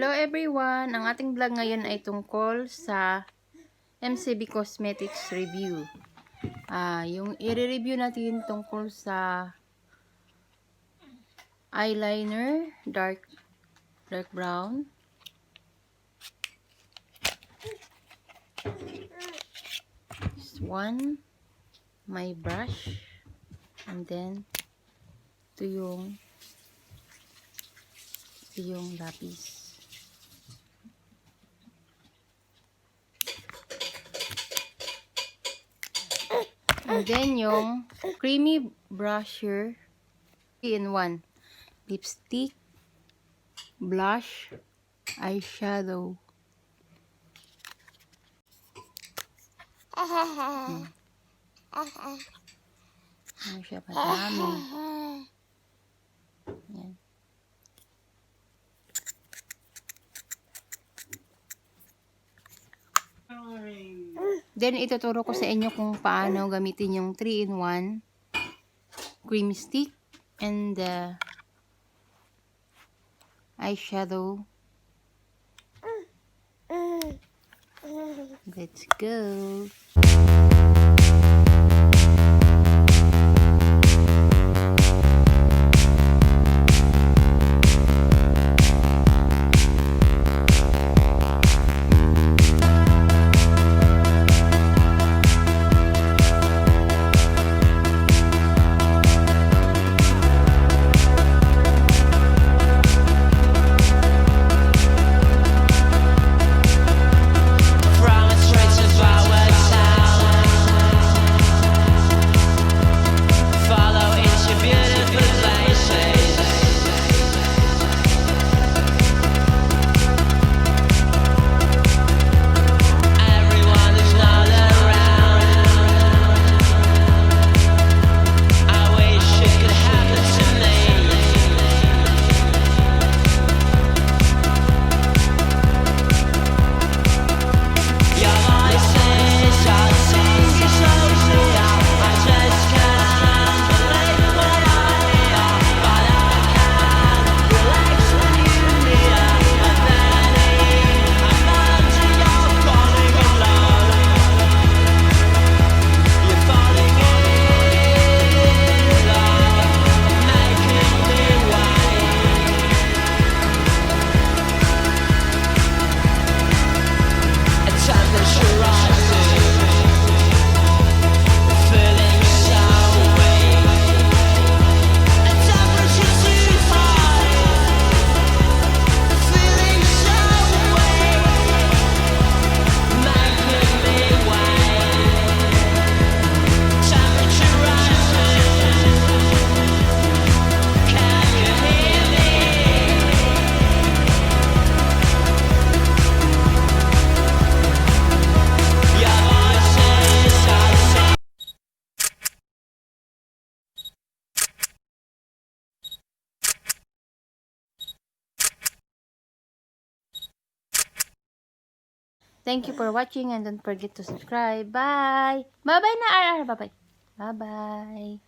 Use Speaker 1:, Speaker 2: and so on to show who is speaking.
Speaker 1: Hello everyone! Ang ating vlog ngayon ay tungkol sa MCV Cosmetics review. Yung i-review natin tungkol sa eyeliner, dark brown. This one, my brush, and then ito yung lapis. And then yung creamy brusher 3-in-1. Lipstick, blush, eyeshadow. Ano siya padami. Yan. Then, ituturo ko sa inyo kung paano gamitin yung 3-in-1 cream stick and the eyeshadow. Let's go! Thank you for watching and don't forget to subscribe. Bye! Bye-bye na, Bye-bye. Bye-bye.